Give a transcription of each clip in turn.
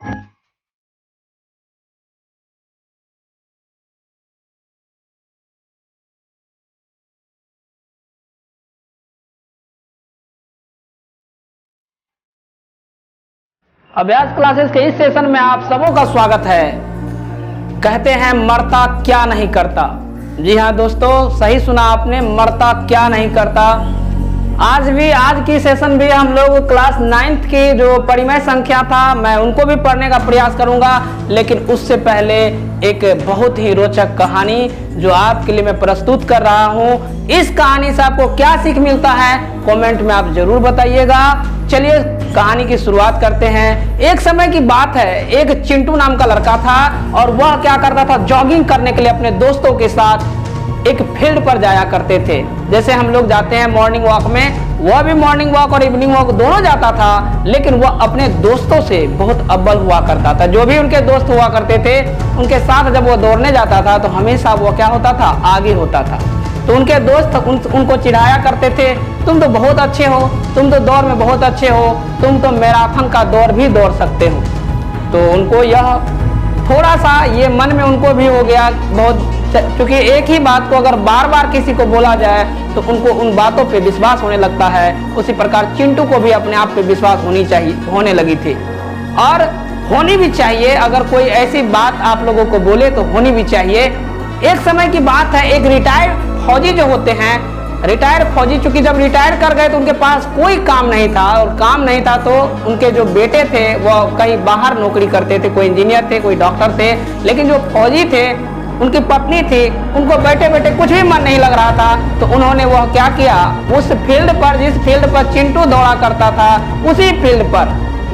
अभ्यास क्लासेस के इस सेशन में आप सबों का स्वागत है। कहते हैं मरता क्या नहीं करता। जी हाँ दोस्तों, सही सुना आपने, मरता क्या नहीं करता। आज की सेशन भी हम लोग क्लास 9th की जो परिमेय संख्या था मैं उनको भी पढ़ने का प्रयास करूंगा, लेकिन उससे पहले एक बहुत ही रोचक कहानी जो आपके लिए मैं प्रस्तुत कर रहा हूं। इस कहानी से आपको क्या सीख मिलता है कमेंट में आप जरूर बताइएगा। चलिए कहानी की शुरुआत करते हैं। एक समय की बात है, एक चिंटू नाम का लड़का था और वह क्या करता था, जॉगिंग करने के लिए अपने दोस्तों के साथ एक फील्ड पर जाया करते थे। जैसे हम लोग जाते हैं मॉर्निंग वॉक में, वह भी मॉर्निंग वॉक और इवनिंग वॉक दोनों जाता था, लेकिन वह अपने दोस्तों से बहुत अव्वल हुआ करता था। जो भी उनके दोस्त हुआ करते थे उनके साथ जब वो दौड़ने जाता था तो हमेशा वो क्या होता था, आगे होता था। तो उनके दोस्त उनको चिढ़ाया करते थे, तुम तो बहुत अच्छे हो, तुम तो दौड़ में बहुत अच्छे हो, तुम तो मैराथन का दौड़ भी दौड़ सकते हो। तो उनको यह थोड़ा सा ये मन में उनको भी हो गया बहुत, क्योंकि एक ही बात को अगर बार बार किसी को बोला जाए तो उनको उन बातों पे विश्वास होने लगता है। उसी प्रकार चिंटू को भी अपने आप पे विश्वास होने लगी थी, और होनी भी चाहिए। अगर कोई ऐसी बात आप लोगों को बोले तो होनी भी चाहिए। एक समय की बात है, एक रिटायर्ड फौजी जो होते हैं, रिटायर्ड फौजी चूंकि जब रिटायर कर गए तो उनके पास कोई काम नहीं था, और काम नहीं था तो उनके जो बेटे थे वो कहीं बाहर नौकरी करते थे, कोई इंजीनियर थे, कोई डॉक्टर थे। लेकिन जो फौजी थे, उनकी पत्नी थी, उनको बैठे बैठे कुछ भी मन नहीं लग रहा था। तो उन्होंने वह क्या किया, उस फील्ड पर, जिस फील्ड पर चिंटू दौड़ा करता था, उसी फील्ड पर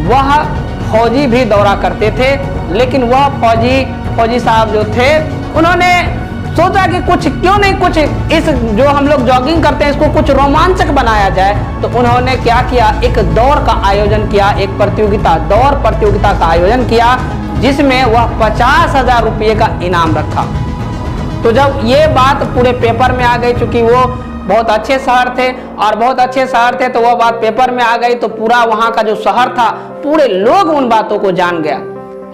वह फौजी भी दौड़ा करते थे। लेकिन वह फौजी साहब जो थे, उन्होंने सोचा कि क्यों नहीं कुछ इस जो हम लोग जॉगिंग करते हैं इसको कुछ रोमांचक बनाया जाए। तो उन्होंने क्या किया, एक दौड़ का आयोजन किया, एक दौड़ प्रतियोगिता का आयोजन किया, जिसमें वह 50,000 रुपये का इनाम रखा। तो जब ये बात पूरे पेपर में आ गई, चूंकि वो बहुत अच्छे शहर थे और बहुत अच्छे शहर थे, तो वह बात पेपर में आ गई, तो पूरा वहां का जो शहर था, पूरे लोग उन बातों को जान गया।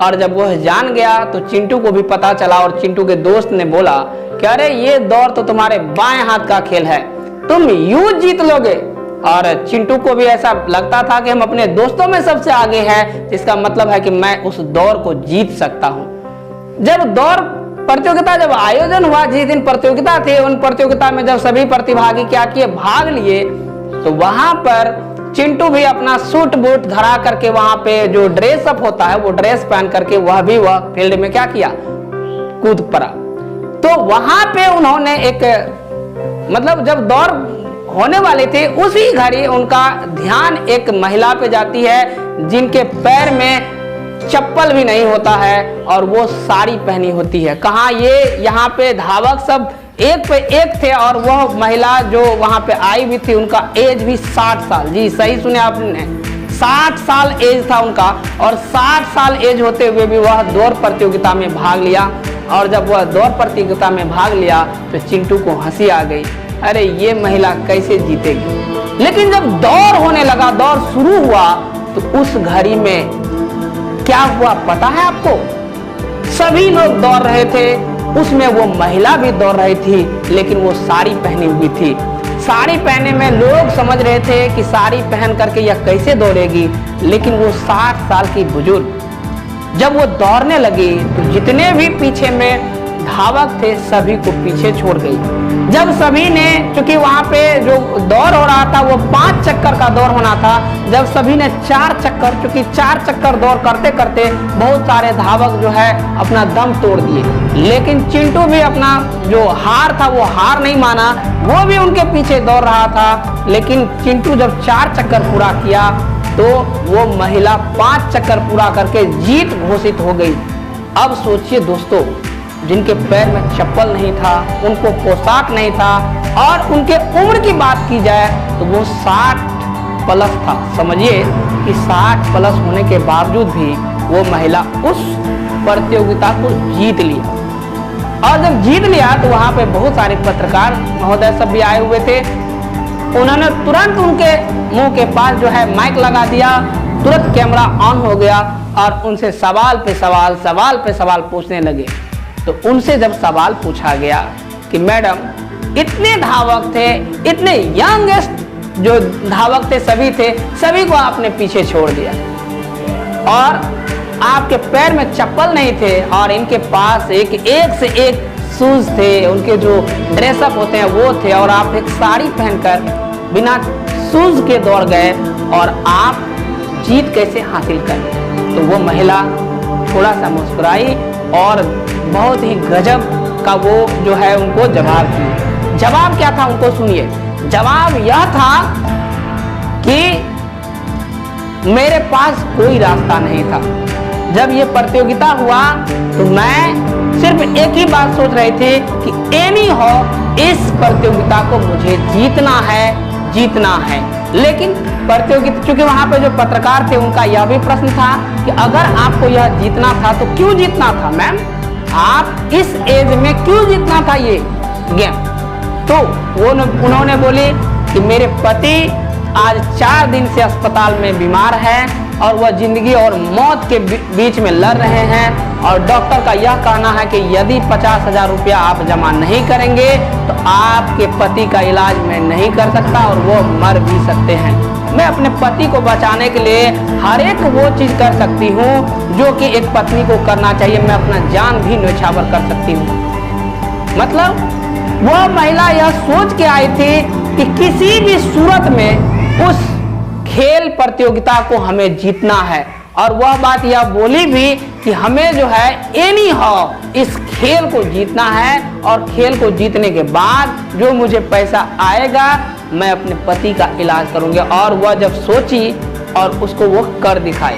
और जब वह जान गया तो चिंटू को भी पता चला, और चिंटू के दोस्त ने बोला कि अरे ये दौड़ तो तुम्हारे बाएं हाथ का खेल है, तुम यूं जीत लोगे। और चिंटू को भी ऐसा लगता था कि हम अपने दोस्तों में सबसे आगे हैं, जिसका मतलब है कि मैं उस दौड़ को जीत सकता हूं। जब दौड़ प्रतियोगिता जब आयोजन हुआ, जिस दिन प्रतियोगिता थी, उन प्रतियोगिता में जब सभी प्रतिभागी क्या किए, भाग लिए, तो वहां पर चिंटू भी अपना सूट बूट धरा करके वहां पे जो ड्रेस अप होता है वो ड्रेस पहन करके वह फील्ड में क्या किया, कूद पड़ा। तो वहां पे उन्होंने एक मतलब जब दौड़ होने वाली थी, उसी घड़ी उनका ध्यान एक महिला पे जाती है जिनके पैर में चप्पल भी नहीं होता है और वो साड़ी पहनी होती है। कहाँ ये यहाँ पे धावक सब एक पे एक थे, और वह महिला जो वहां पे आई भी थी उनका एज भी 60 साल। जी सही सुने आपने, 60 साल एज था उनका, और 60 साल एज होते हुए भी वह दौड़ प्रतियोगिता में भाग लिया। और जब वह दौड़ प्रतियोगिता में भाग लिया तो चिंटू को हंसी आ गई, अरे ये महिला कैसे जीतेगी। लेकिन जब दौड़ होने लगा, दौड़ शुरू हुआ, तो उस घड़ी में क्या हुआ पता है आपको, सभी लोग दौड़ रहे थे, उसमें वो महिला भी दौड़ रही थी, लेकिन वो साड़ी पहनी हुई थी। साड़ी पहने में लोग समझ रहे थे कि साड़ी पहन करके यह कैसे दौड़ेगी, लेकिन वो 60 साल की बुजुर्ग जब वो दौड़ने लगी तो जितने भी पीछे में धावक थे सभी को पीछे छोड़ गई। जब सभी ने, चूंकि वहां पे जो दौड़ हो रहा था वो 5 चक्कर का दौड़ होना था, जब सभी ने 4 चक्कर, चूंकि 4 चक्कर दौड़ करते करते बहुत सारे धावक जो है अपना दम तोड़ दिए, लेकिन चिंटू भी अपना जो हार था वो हार नहीं माना, वो भी उनके पीछे दौड़ रहा था। लेकिन चिंटू जब 4 चक्कर पूरा किया तो वो महिला 5 चक्कर पूरा करके जीत घोषित हो गई। अब सोचिए दोस्तों, जिनके पैर में चप्पल नहीं था, उनको पोशाक नहीं था, और उनके उम्र की बात की जाए तो वो 60 प्लस था। समझिए कि 60 प्लस होने के बावजूद भी वो महिला उस प्रतियोगिता को जीत लिया। और जब जीत लिया तो वहां पे बहुत सारे पत्रकार महोदय सब भी आए हुए थे। उन्होंने तुरंत उनके मुंह के पास जो है माइक लगा दिया, तुरंत कैमरा ऑन हो गया और उनसे सवाल पे सवाल पूछने लगे। तो उनसे जब सवाल पूछा गया कि मैडम इतने धावक थे, इतने यंगेस्ट जो धावक थे सभी को आपने पीछे छोड़ दिया और आपके पैर में चप्पल नहीं थे और इनके पास एक से एक शूज थे, उनके जो ड्रेसअप होते हैं वो थे और आप एक साड़ी पहनकर बिना शूज के दौड़ गए और आप जीत कैसे हासिल कर। तो वो महिला थोड़ा सा मुस्कुराई और बहुत ही गजब का वो जो है उनको जवाब दिया। जवाब क्या था उनको सुनिए। जवाब यह था कि मेरे पास कोई रास्ता नहीं था। जब ये प्रतियोगिता हुआ तो मैं सिर्फ एक ही बात सोच रही थी कि एनी हो इस प्रतियोगिता को मुझे जीतना है। लेकिन प्रतियोगिता, चूंकि वहां पे जो पत्रकार थे उनका यह भी प्रश्न था कि अगर आपको यह जीतना था तो क्यों जीतना था मैम, आप इस एज में क्यों जीतना था ये गेम। तो उन्होंने बोली कि मेरे पति आज 4 दिन से अस्पताल में बीमार है और वह जिंदगी और मौत के बीच में लड़ रहे हैं और डॉक्टर का यह कहना है कि यदि 50,000 रुपया आप जमा नहीं करेंगे तो आपके पति का इलाज मैं नहीं कर सकता और वो मर भी सकते हैं। मैं अपने पति को बचाने के लिए हर एक वो चीज कर सकती हूँ जो कि एक पत्नी को करना चाहिए। मैं अपना जान भी न्यौछावर कर सकती हूँ। मतलब वह महिला यह सोच के आई थी कि किसी भी सूरत में उस खेल प्रतियोगिता को हमें जीतना है और वह बात यह बोली भी कि हमें जो है एनी हाउ इस खेल को जीतना है और खेल को जीतने के बाद जो मुझे पैसा आएगा मैं अपने पति का इलाज करूंगी। और वह जब सोची और उसको वो कर दिखाई।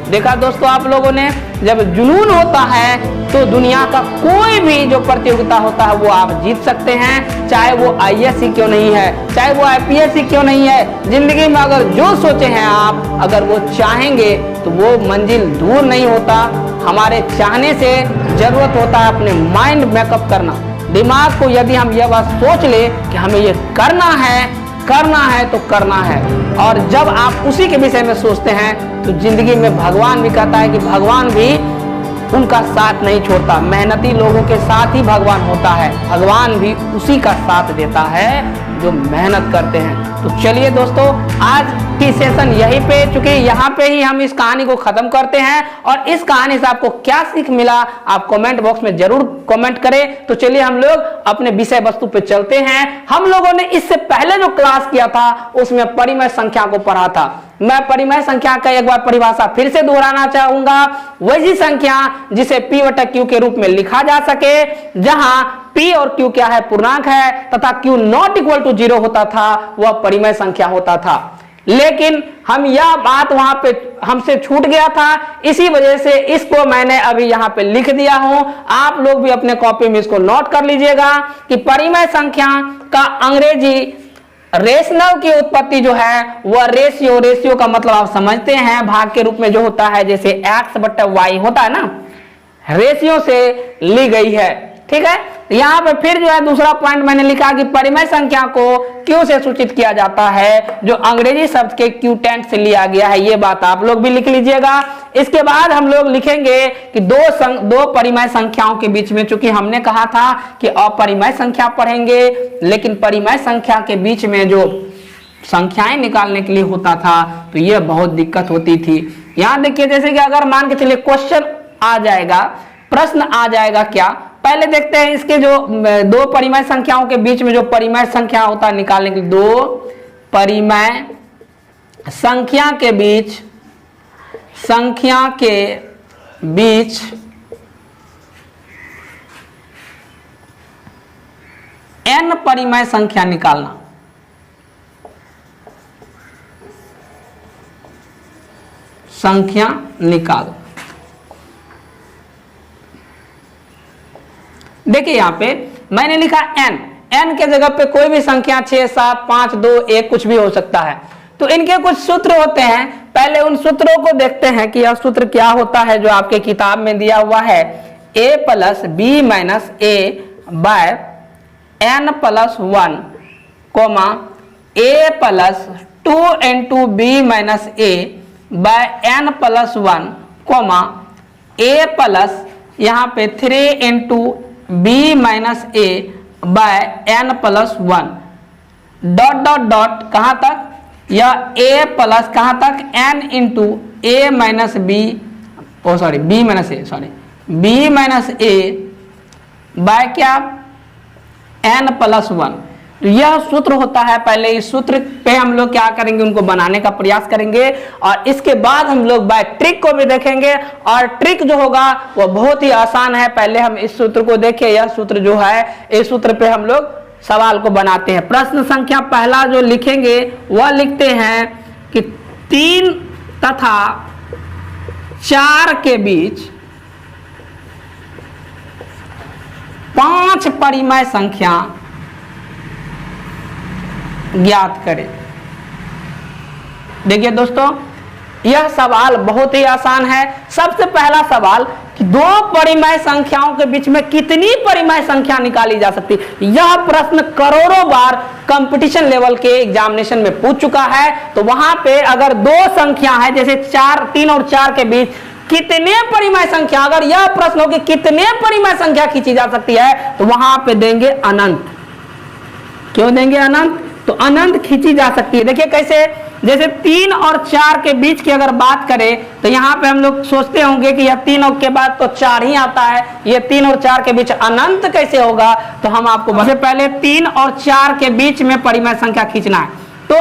देखा दोस्तों आप लोगों ने, जब जुनून होता है तो दुनिया का कोई भी जो प्रतियोगिता होता है वो आप जीत सकते हैं, चाहे वो IAS ही क्यों नहीं है, चाहे वो IPS ही क्यों नहीं है। जिंदगी में अगर जो सोचे हैं आप, अगर वो चाहेंगे तो वो मंजिल दूर नहीं होता। हमारे चाहने से जरूरत होता है अपने माइंड मेकअप करना, दिमाग को। यदि हम यह बात सोच ले कि हमें ये करना है तो करना है। और जब आप उसी के विषय में सोचते हैं तो जिंदगी में भगवान भी कहता है कि भगवान भी उनका साथ नहीं छोड़ता। मेहनती लोगों के साथ ही भगवान होता है। भगवान भी उसी का साथ देता है जो मेहनत करते हैं। तो चलिए दोस्तों, आज की सेशन यहीं पे, चूंकि यहाँ पे ही हम इस कहानी को खत्म करते हैं। और इस कहानी से आपको क्या सीख मिला आप कमेंट बॉक्स में जरूर कमेंट करें। तो चलिए हम लोग अपने विषय वस्तु पे चलते हैं। हम लोगों ने इससे पहले जो क्लास किया था उसमें परिमेय संख्या को पढ़ा था। मैं परिमेय संख्या का एक बार परिभाषा फिर से दोहराना चाहूंगा। वैसी संख्या जिसे P/Q के रूप में लिखा जा सके, जहां P और Q क्या है, पूर्णांक है, तथा Q नॉट इक्वल टू 0 होता था, वह परिमेय संख्या होता था। लेकिन हम यह बात वहां पे हमसे छूट गया था, इसी वजह से इसको मैंने अभी यहाँ पे लिख दिया हूं। आप लोग भी अपने कॉपी में इसको नोट कर लीजिएगा कि परिमेय संख्या का अंग्रेजी रेशनल की उत्पत्ति जो है वह रेशियो का मतलब आप समझते हैं, भाग के रूप में जो होता है, जैसे x/y होता है ना, रेशियो से ली गई है। ठीक है, यहाँ पे फिर जो है दूसरा पॉइंट मैंने लिखा कि परिमेय संख्या को Q से सूचित किया जाता है, जो अंग्रेजी शब्द के क्यूटेंट से लिया गया है। ये बात आप लोग भी लिख लीजिएगा। इसके बाद हम लोग लिखेंगे कि दो परिमेय संख्याओं के बीच में, चूंकि हमने कहा था कि अपरिमेय संख्या पढ़ेंगे, लेकिन परिमेय संख्या के बीच में जो संख्याएं निकालने के लिए होता था तो यह बहुत दिक्कत होती थी। यहाँ देखिए, जैसे कि अगर मान के चलिए क्वेश्चन आ जाएगा, प्रश्न आ जाएगा क्या, पहले देखते हैं इसके जो दो परिमेय संख्याओं के बीच में जो परिमेय संख्या होता है निकालने के लिए, दो परिमेय संख्या के बीच n परिमेय संख्या निकालना। संख्या निकालो। देखिए यहाँ पे मैंने लिखा n के जगह पे कोई भी संख्या 6, 7, 5, 2, 1 कुछ भी हो सकता है। तो इनके कुछ सूत्र होते हैं, पहले उन सूत्रों को देखते हैं कि यह सूत्र क्या होता है जो आपके किताब में दिया हुआ है। a + b - a/n+1, a + 2 × b - a/n+1, comma A plus यहाँ पे 3 into B minus A by N plus 1 dot dot dot कहाँ तक, यह ए प्लस कहाँ तक, N into A minus B, oh sorry B minus A, sorry B minus A by क्या, N plus 1। तो यह सूत्र होता है। पहले इस सूत्र पे हम लोग क्या करेंगे, उनको बनाने का प्रयास करेंगे और इसके बाद हम लोग बाय ट्रिक को भी देखेंगे। और ट्रिक जो होगा वो बहुत ही आसान है। पहले हम इस सूत्र को देखें। यह सूत्र जो है, इस सूत्र पे हम लोग सवाल को बनाते हैं। प्रश्न संख्या पहला जो लिखेंगे वह लिखते हैं कि 3 तथा 4 के बीच 5 परिमेय संख्या ज्ञात करें। देखिए दोस्तों, यह सवाल बहुत ही आसान है। सबसे पहला सवाल कि 2 परिमेय संख्याओं के बीच में कितनी परिमेय संख्या निकाली जा सकती है। यह प्रश्न करोड़ों बार कंपटीशन लेवल के एग्जामिनेशन में पूछ चुका है। तो वहां पे अगर 2 संख्या है, जैसे 3 और 4 के बीच कितने परिमेय संख्या, अगर यह प्रश्न हो कि कितने परिमेय संख्या खींची जा सकती है, तो वहां पे देंगे अनंत। क्यों देंगे अनंत, तो अनंत खींची जा सकती है। देखिए कैसे, जैसे 3 और 4 के बीच की अगर बात करें तो यहाँ पे हम लोग सोचते होंगे कि यह 3 के बाद तो 4 ही आता है, ये 3 और 4 के बीच अनंत कैसे होगा। तो हम आपको सबसे पहले 3 और 4 के बीच में परिमेय संख्या खींचना है। तो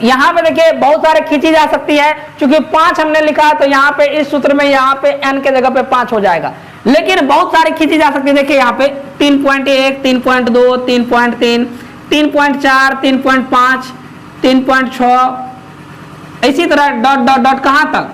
यहाँ पे देखिए बहुत सारे खींची जा सकती है। चूंकि 5 हमने लिखा है तो यहाँ पे इस सूत्र में यहाँ पे n के जगह पे 5 हो जाएगा, लेकिन बहुत सारी खींची जा सकती है। देखिए यहाँ पे 3.1, 3.2, 3.3, 3.4, 3.5, 3.6, इसी तरह डॉट डॉट डॉट कहाँ तक,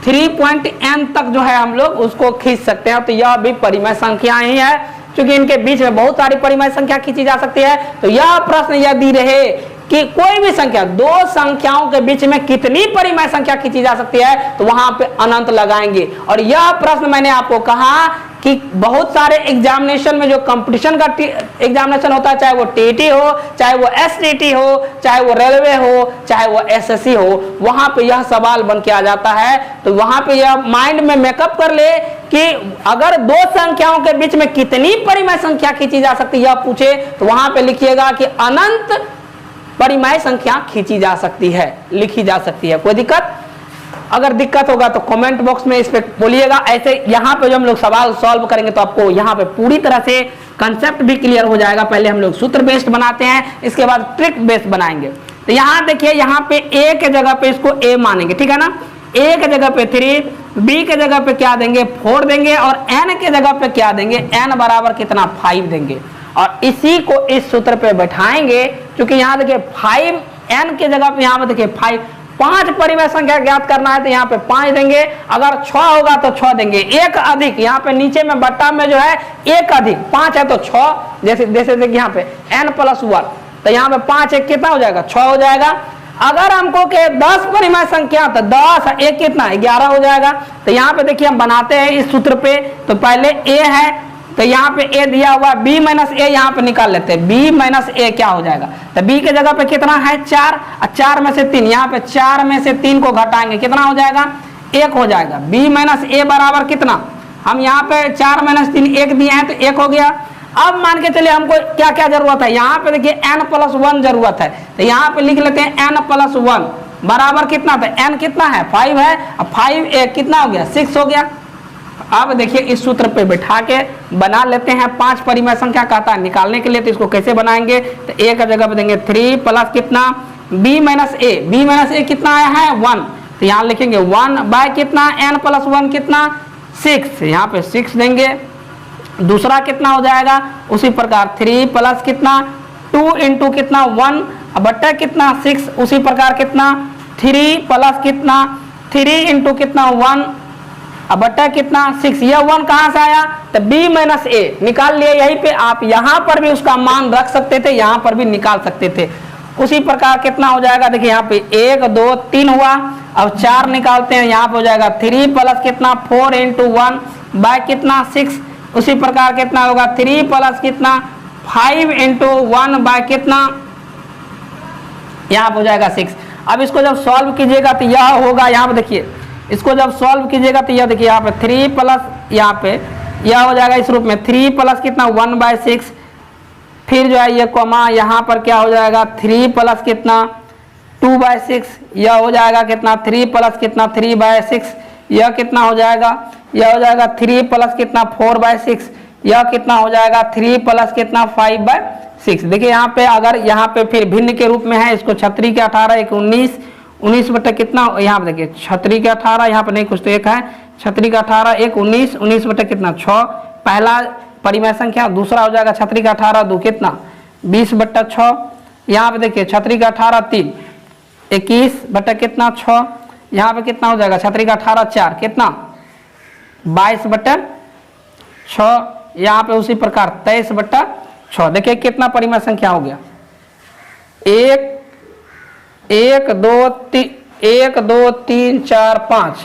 3.n तक जो है हम लोग उसको खींच सकते हैं। तो यह भी परिमेय संख्या ही है। क्योंकि इनके बीच में बहुत सारी परिमेय संख्या खींची जा सकती है। तो यह प्रश्न यदि रहे कि कोई भी संख्या, 2 संख्याओं के बीच में कितनी परिमेय संख्या खींची जा सकती है, तो वहां पे अनंत लगाएंगे। और यह प्रश्न मैंने आपको कहा कि बहुत सारे एग्जामिनेशन में जो कंपटीशन का एग्जामिनेशन होता है, चाहे वो टीटी हो, चाहे वो एसटीटी हो, चाहे वो रेलवे हो, चाहे वो एसएससी हो, वहां पे यह सवाल बन के आ जाता है। तो वहां पे यह माइंड में मेकअप कर ले कि अगर 2 संख्याओं के बीच में कितनी परिमेय संख्या खींची जा सकती है, यह पूछे तो वहां पे लिखिएगा कि अनंत परिमेय संख्या खींची जा सकती है, लिखी जा सकती है। कोई दिक्कत, अगर दिक्कत होगा तो कमेंट बॉक्स में इस पे बोलिएगा। ऐसे यहाँ पे जब हम लोग सवाल सॉल्व करेंगे तो आपको यहाँ पे पूरी तरह से कंसेप्ट भी क्लियर हो जाएगा। पहले हम लोग सूत्र बेस्ड बनाते हैं, इसके बाद ट्रिक बेस्ड बनाएंगे। तो यहाँ देखिए, यहाँ पे ए के जगह पे इसको ए मानेंगे, ठीक है ना। ए के जगह पे 3, बी के जगह पे क्या देंगे, 4 देंगे, और एन के जगह पे क्या देंगे, एन बराबर कितना, 5 देंगे। और इसी को इस सूत्र पे बैठाएंगे। क्योंकि यहाँ देखिए 5 एन के जगह पे यहाँ पे देखिए 5 परिमेय संख्या ज्ञात करना है, तो यहाँ पे 5 देंगे। अगर 6 होगा तो 6 देंगे। 1 अधिक, यहाँ पे नीचे में बट्टा में जो है 1 अधिक 5 है तो 6, जैसे देखिए यहाँ पे n + 1, तो यहाँ पे 5 1 कितना हो जाएगा, 6 हो जाएगा। अगर हमको के 10 परिमेय संख्या, तो 10 1 कितना, 11 हो जाएगा। तो यहाँ पे देखिए हम बनाते हैं इस सूत्र पे। तो पहले a है, तो यहाँ पे a दिया हुआ, b माइनस a यहाँ पे निकाल लेते हैं। b माइनस a क्या हो जाएगा, तो b के जगह पे कितना है, 4, और 4 में से 3, यहाँ पे 4 में से 3 को घटाएंगे, कितना हो जाएगा, 1 हो जाएगा। b माइनस a बराबर कितना, हम यहाँ पे 4 माइनस 3 1 दिए हैं तो 1 हो गया। अब मान के चलिए हमको क्या क्या जरूरत है, यहाँ पे देखिए n + 1 जरूरत है। तो यहाँ पे लिख लेते हैं n + 1 बराबर कितना था, n कितना है, 5 है, अब 5 1 कितना हो गया, 6 हो गया। अब देखिए इस सूत्र पे बैठा के बना लेते हैं। 5 परिमेय संख्या कहता है निकालने के लिए, तो इसको कैसे बनाएंगे, तो a का जगह पे देंगे 3 प्लस कितना, b माइनस a कितना आया है, 1, तो यहाँ लिखेंगे 1 बाय कितना, n + 1 कितना, 6, यहाँ पे 6 देंगे। दूसरा कितना हो जाएगा, उसी प्रकार 3 प्लस कितना, 2 इंटू कितना 1 बट्टा कितना 6, उसी प्रकार कितना 3 प्लस कितना 3 इंटू कितना 1 अब बट्टा कितना 6। यह 1 कहाँ से आया, तो b माइनस a निकाल लिए। यहीं पे आप यहाँ पर भी उसका मान रख सकते थे, यहाँ पर भी निकाल सकते थे। उसी प्रकार कितना हो जाएगा, देखिए यहाँ पे 1 2 3 हुआ। अब 4 निकालते हैं, यहाँ पे हो जाएगा 3 प्लस कितना 4 इंटू 1 बाय कितना 6। उसी प्रकार कितना होगा 3 प्लस कितना 5 इंटू 1 बाय कितना, यहाँ पे हो जाएगा 6। अब इसको जब सॉल्व कीजिएगा तो यह होगा, यहाँ पे देखिए इसको जब सॉल्व कीजिएगा तो यह देखिए यहाँ पे 3 प्लस यहाँ पे यह हो जाएगा इस रूप में 3 प्लस कितना 1/6, फिर जो है ये कॉमा यहाँ पर क्या हो जाएगा 3 प्लस कितना 2/6, यह हो जाएगा कितना 3 प्लस कितना 3/6, यह कितना हो जाएगा, यह हो जाएगा 3 प्लस कितना 4/6, यह कितना हो जाएगा 3 प्लस कितना 5/6। देखिए यहाँ पे अगर यहाँ पे फिर भिन्न के रूप में है, इसको 6 के 18 1 19, 19 बटे कितना यहाँ पे देखिए 6 के 18, यहाँ पे नहीं कुछ तो एक है 6 के 18 1 19, 19 बटे कितना 6 पहला परिमेय संख्या, दूसरा हो जाएगा 6 के 18 2 कितना 20/6, यहाँ पे देखिए 6 के 18 3 21 बटे कितना 6, यहाँ पे कितना हो जाएगा 6 के 18 4 कितना 22/6, यहाँ पे उसी प्रकार 23/6। देखिए कितना परिमेय संख्या हो गया 1 2 3 4 5,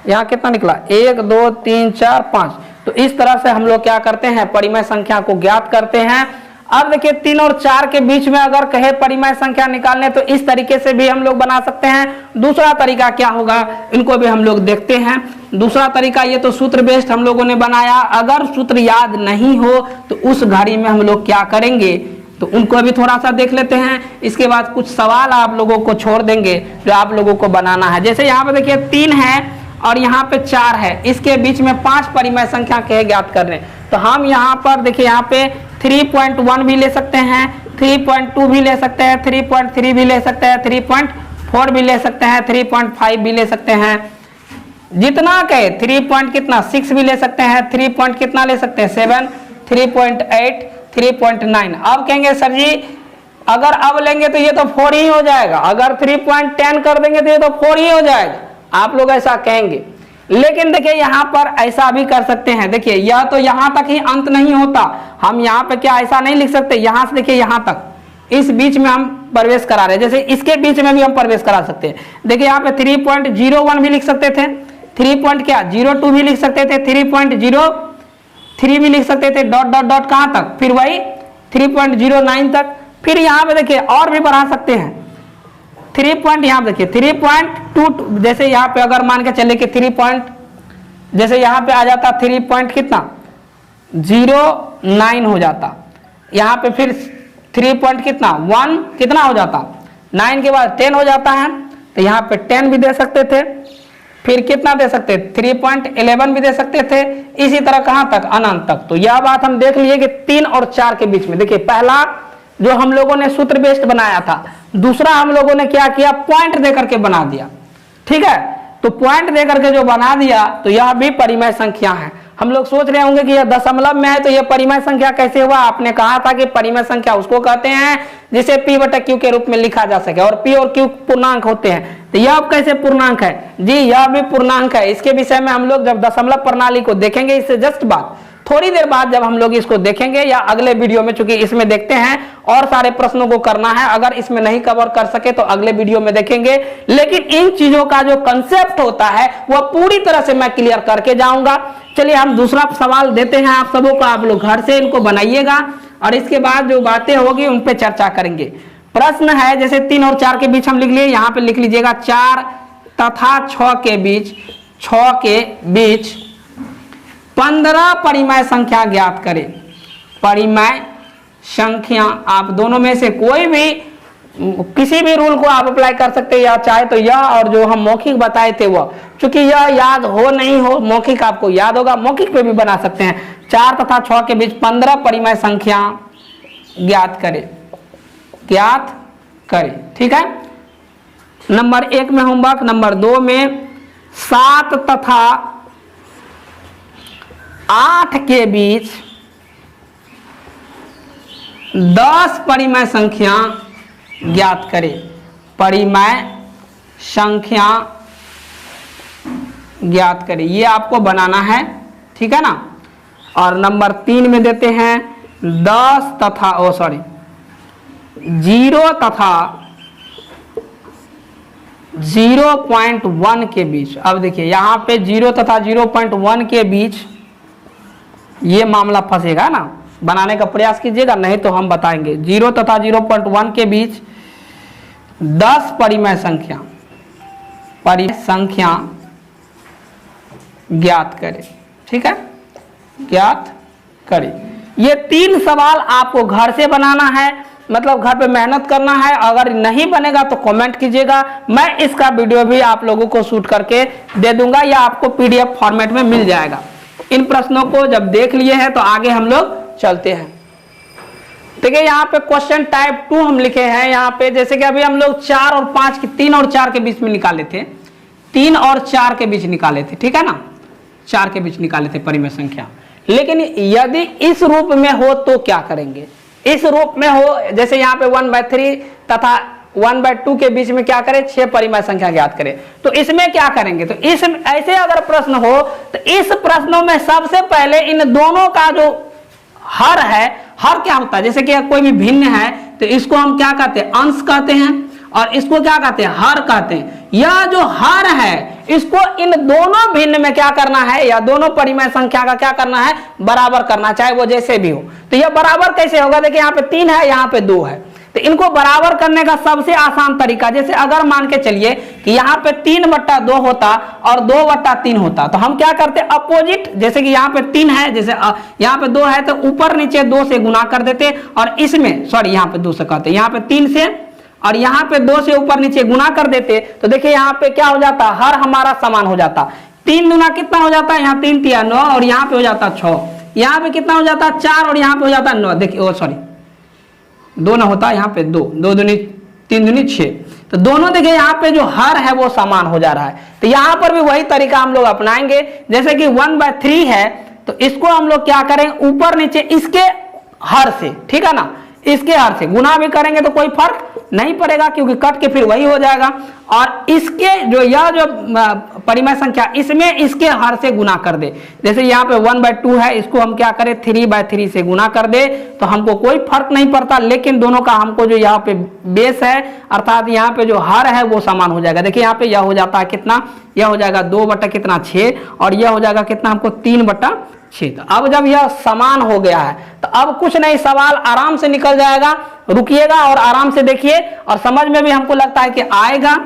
यहाँ कितना निकला 1 2 3 4 5। तो इस तरह से हम लोग क्या करते हैं परिमेय संख्या को ज्ञात करते हैं। अब देखिए 3 और 4 के बीच में अगर कहे परिमेय संख्या निकालने तो इस तरीके से भी हम लोग बना सकते हैं। दूसरा तरीका क्या होगा इनको भी हम लोग देखते हैं। दूसरा तरीका ये तो सूत्र बेस्ड हम लोगों ने बनाया, अगर सूत्र याद नहीं हो तो उस घड़ी में हम लोग क्या करेंगे तो उनको भी थोड़ा सा देख लेते हैं। इसके बाद कुछ सवाल आप लोगों को छोड़ देंगे जो आप लोगों को बनाना है। जैसे यहाँ पे देखिए 3 है और यहाँ पे 4 है, इसके बीच में 5 परिमेय संख्या कहे ज्ञात करने, तो हम यहाँ पर देखिए यहाँ पे 3.1 भी ले सकते हैं, 3.2 भी ले सकते हैं, 3.3 भी ले सकते हैं, 3.4 भी ले सकते हैं, 3.5 भी ले सकते हैं, जितना कहे 3 कितना 6 भी ले सकते हैं, 3 कितना ले सकते हैं 7, 3.8, 3.9। अब कहेंगे सर जी अगर अब लेंगे तो ये तो 4 ही हो जाएगा, अगर 3.10 कर देंगे तो ये तो 4 ही हो जाएगा, आप लोग ऐसा कहेंगे। लेकिन देखिए यहाँ पर ऐसा भी कर सकते हैं, देखिए यह तो यहाँ तक ही अंत नहीं होता, हम यहाँ पे क्या ऐसा नहीं लिख सकते, यहाँ से देखिए यहाँ तक इस बीच में हम प्रवेश करा रहे हैं, जैसे इसके बीच में भी हम प्रवेश करा सकते हैं। देखिए यहाँ पे 3.01 भी लिख सकते थे, 3.02 भी लिख सकते थे, 3.03 भी लिख सकते थे, डॉट डॉट डॉट कहाँ तक, फिर वही 3.09 तक। फिर यहाँ पे देखिए और भी बढ़ा सकते हैं 3 यहाँ पे देखिए 3.2, जैसे यहाँ पे अगर मान के चले कि 3 जैसे यहाँ पे आ जाता 3 कितना 09 हो जाता, यहाँ पे फिर 3 कितना 1 कितना हो जाता 9 के बाद 10 हो जाता है, तो यहाँ पे 10 भी दे सकते थे, फिर कितना दे सकते 3.11 भी दे सकते थे, इसी तरह कहाँ तक अनंत तक। तो यह बात हम देख लिए कि 3 और 4 के बीच में देखिए पहला जो हम लोगों ने सूत्र बेस्ड बनाया था, दूसरा हम लोगों ने क्या किया पॉइंट दे करके बना दिया, ठीक है। तो पॉइंट दे करके जो बना दिया तो यह भी परिमेय संख्या है। हम लोग सोच रहे होंगे कि यह दशमलव में है तो यह परिमेय संख्या कैसे हुआ, आपने कहा था कि परिमेय संख्या उसको कहते हैं जिसे P/Q के रूप में लिखा जा सके, और P और Q पूर्णांक होते हैं। तो यह अब कैसे पूर्णांक है जी, यह भी पूर्णांक है। इसके विषय में हम लोग जब दशमलव प्रणाली को देखेंगे, इससे जस्ट बाद थोड़ी देर बाद जब हम लोग इसको देखेंगे या अगले वीडियो में, चूंकि इसमें देखते हैं और सारे प्रश्नों को करना है, अगर इसमें नहीं कवर कर सके तो अगले वीडियो में देखेंगे। लेकिन इन चीजों का जो कंसेप्ट होता है वह पूरी तरह से मैं क्लियर करके जाऊंगा। चलिए हम दूसरा सवाल देते हैं आप सबों को, आप लोग घर से इनको बनाइएगा और इसके बाद जो बातें होगी उन पे चर्चा करेंगे। प्रश्न है जैसे 3 और 4 के बीच हम लिख लिए, यहाँ पे लिख लीजिएगा 4 तथा 6 के बीच 15 परिमेय संख्या ज्ञात करें। परिमेय संख्या आप दोनों में से कोई भी किसी भी रूल को आप अप्लाई कर सकते हैं, या चाहे तो यह और जो हम मौखिक बताए थे वह, चूंकि यह याद हो नहीं हो, मौखिक आपको याद होगा, मौखिक पे भी बना सकते हैं। 4 तथा 6 के बीच 15 परिमेय संख्या ज्ञात करें, ठीक है। नंबर 1 में होमवर्क, नंबर 2 में 7 तथा 8 के बीच 10 परिमेय संख्या ज्ञात करें। परिमेय संख्या ज्ञात करें, ये आपको बनाना है, ठीक है ना। और नंबर 3 में देते हैं 0 तथा 0.1 के बीच। अब देखिए यहाँ पे 0 तथा 0.1 के बीच ये मामला फंसेगा ना, बनाने का प्रयास कीजिएगा, नहीं तो हम बताएंगे। 0 तथा 0.1 के बीच 10 परिमेय संख्या ज्ञात करें। ठीक है, ज्ञात करें। ये 3 सवाल आपको घर से बनाना है, मतलब घर पे मेहनत करना है। अगर नहीं बनेगा तो कमेंट कीजिएगा, मैं इसका वीडियो भी आप लोगों को शूट करके दे दूंगा या आपको पीडीएफ फॉर्मेट में मिल जाएगा। इन प्रश्नों को जब देख लिए हैं तो आगे हम लोग चलते हैं। देखिए यहाँ पे क्वेश्चन टाइप 2 हम लिखे हैं यहाँ पे, जैसे कि अभी हम लोग 4 और 5 की 3 और 4 के बीच में निकाले थे, 3 और 4 के बीच निकाले थे, ठीक है ना, 4 के बीच निकाले थे परिमेय संख्या। लेकिन यदि इस रूप में हो तो क्या करेंगे? इस रूप में हो, जैसे यहाँ पे 1/3 तथा 1/2 के बीच में क्या करें, 6 परिमेय संख्या ज्ञात करें। तो इसमें क्या करेंगे? तो इस ऐसे अगर प्रश्न हो तो इस प्रश्नों में सबसे पहले इन दोनों का जो हर है, हर क्या होता है, जैसे कि कोई भी भिन्न है तो इसको हम क्या कहते हैं, अंश कहते हैं, और इसको क्या कहते हैं, हर कहते हैं। यह जो हर है इसको इन दोनों भिन्न में क्या करना है, या दोनों परिमेय संख्या का क्या करना है, बराबर करना, चाहे वो जैसे भी हो। तो यह बराबर कैसे होगा? देखिए यहाँ पे 3 है, यहाँ पे 2 है, तो इनको बराबर करने का सबसे आसान तरीका, जैसे अगर मान के चलिए कि यहाँ पे 3/2 होता और 2/3 होता, तो हम क्या करते, अपोजिट, जैसे कि यहाँ पे 3 है, जैसे यहाँ पे 2 है, तो ऊपर नीचे 2 से गुना कर देते, और इसमें सॉरी यहाँ पे 2 से कहते, यहाँ पे 3 से और यहाँ पे 2 से ऊपर नीचे गुना कर देते, तो देखिए यहाँ पे क्या हो जाता, हर हमारा समान हो जाता। 3 दूना कितना हो जाता है, यहाँ 3 तिया 9, और यहाँ पे हो जाता 6, यहाँ पे कितना हो जाता 4, और यहाँ पे हो जाता 9। देखिए सॉरी 2 ना होता, यहाँ पे 2, 2 दूनी 3 दूनी 6, तो दोनों देखिए यहाँ पे जो हर है वो समान हो जा रहा है। तो यहाँ पर भी वही तरीका हम लोग अपनाएंगे, जैसे कि 1/3 है तो इसको हम लोग क्या करें, ऊपर नीचे इसके हर से, ठीक है ना, इसके हर से गुना भी करेंगे तो कोई फर्क नहीं पड़ेगा, क्योंकि कट के फिर वही हो जाएगा। और इसके जो यह जो परिमेय संख्या, इसमें इसके हर से गुना कर दे, जैसे यहाँ पे 1/2 है, इसको हम क्या करें 3/3 से गुना कर दे, तो हमको कोई फर्क नहीं पड़ता। लेकिन दोनों का हमको जो यहाँ पे बेस है, अर्थात यहाँ पे जो हर है वो समान हो जाएगा। देखिए यहाँ पे यह हो जाता है कितना, यह हो जाएगा 2/6, और यह हो जाएगा कितना हमको 3/6। तो अब जब यह समान हो गया है तो अब कुछ नहीं, सवाल आराम से निकल जाएगा। रुकिएगा और आराम से देखिए, और समझ में भी हमको लगता है कि आएगा,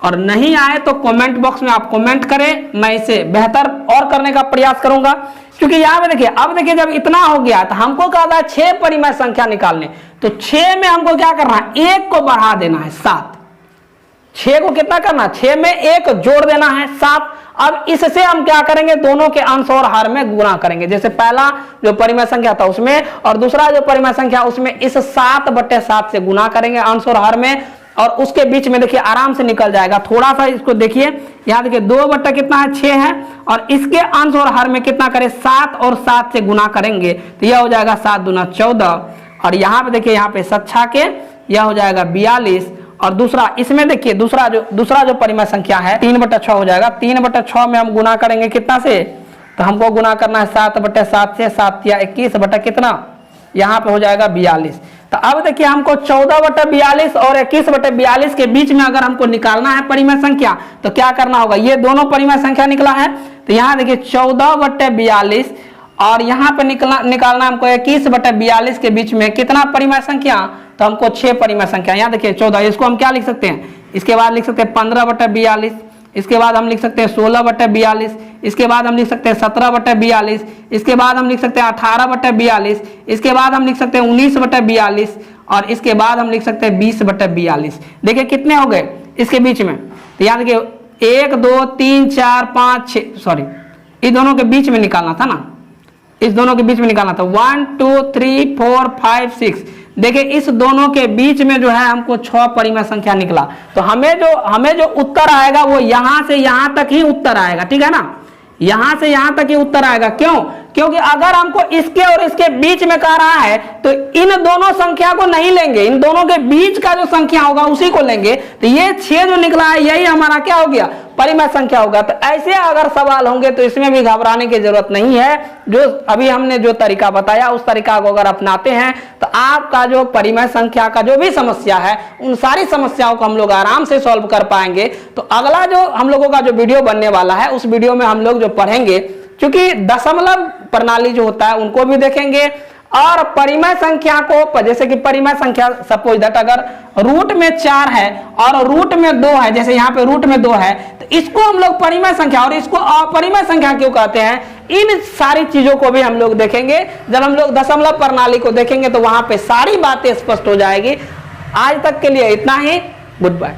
और नहीं आए तो कमेंट बॉक्स में आप कमेंट करें, मैं इसे बेहतर और करने का प्रयास करूंगा। क्योंकि यहाँ पे देखिए, अब देखिए जब इतना हो गया तो हमको कहा था 6 परिमेय संख्या निकालने, तो 6 में हमको क्या करना है, 1 को बढ़ा देना है 7। 6 को कितना करना, 6 में 1 जोड़ देना है 7। अब इससे हम क्या करेंगे, दोनों के अंश और हर में गुणा करेंगे, जैसे पहला जो परिमेय संख्या था उसमें और दूसरा जो परिमेय संख्या उसमें, इस 7/7 से गुणा करेंगे अंश और हर में, और उसके बीच में देखिए आराम से निकल जाएगा। थोड़ा सा इसको देखिए, यहाँ देखिए 2 कितना है 6 है, और इसके अंश और हर में कितना करें 7, और 7 से गुना करेंगे तो यह हो जाएगा 7 दूना 14, और यहाँ पे देखिए यहाँ पे सच्छा के यह हो जाएगा 42, और दूसरा इसमें देखिए दूसरा जो परिमेय संख्या है 3/6 हो जाएगा। 3/6 में हम गुना करेंगे कितना से, तो हमको गुना करना है 7/7 से, 7 या 21 बटा कितना, यहाँ पे हो जाएगा 42। तो अब देखिए हमको 14/42 और 21/42 के बीच में अगर हमको निकालना है परिमेय संख्या, तो क्या करना होगा, ये दोनों परिमेय संख्या निकला है, तो यहाँ देखिए 14/42 और यहाँ पे निकालना हमको 21/42 के बीच में कितना परिमेय संख्या, तो हमको 6 परिमेय संख्या। यहाँ देखिए 14, इसको हम क्या लिख सकते हैं, इसके बाद लिख सकते हैं 15/42, इसके बाद हम लिख सकते हैं 16/42, इसके बाद हम लिख सकते हैं 17/42, इसके बाद हम लिख सकते हैं 18/42, इसके बाद हम लिख सकते हैं 19/42, और इसके बाद हम लिख सकते हैं 20/42। देखिए कितने हो गए इसके बीच में, तो यहाँ देखिए 1 2 3 4 5 6, सॉरी इस दोनों के बीच में निकालना था ना, इस दोनों के बीच में निकालना था 1 2 3 4 5 6। देखिए इस दोनों के बीच में जो है हमको 6 परिमेय संख्या निकला, तो हमें जो उत्तर आएगा वो यहां से यहां तक ही उत्तर आएगा, ठीक है ना, यहां से यहां तक ही उत्तर आएगा। क्यों? क्योंकि अगर हमको इसके और इसके बीच में कह रहा है तो इन दोनों संख्या को नहीं लेंगे, इन दोनों के बीच का जो संख्या होगा उसी को लेंगे। तो ये 6 जो निकला है यही हमारा क्या हो गया, परिमेय संख्या होगा। तो ऐसे अगर सवाल होंगे तो इसमें भी घबराने की जरूरत नहीं है। जो अभी हमने जो तरीका बताया उस तरीका को अगर अपनाते हैं तो आपका जो परिमेय संख्या का जो भी समस्या है उन सारी समस्याओं को हम लोग आराम से सॉल्व कर पाएंगे। तो अगला जो हम लोगों का जो वीडियो बनने वाला है उस वीडियो में हम लोग जो पढ़ेंगे, क्योंकि दशमलव प्रणाली जो होता है उनको भी देखेंगे और परिमेय संख्या को, जैसे कि परिमेय संख्या सपोज दैट अगर रूट में 4 है और रूट में 2 है, जैसे यहाँ पे रूट में 2 है, तो इसको हम लोग परिमेय संख्या और इसको अपरिमेय संख्या क्यों कहते हैं, इन सारी चीजों को भी हम लोग देखेंगे। जब हम लोग दशमलव प्रणाली को देखेंगे तो वहां पे सारी बातें स्पष्ट हो जाएगी। आज तक के लिए इतना ही, गुड बाय।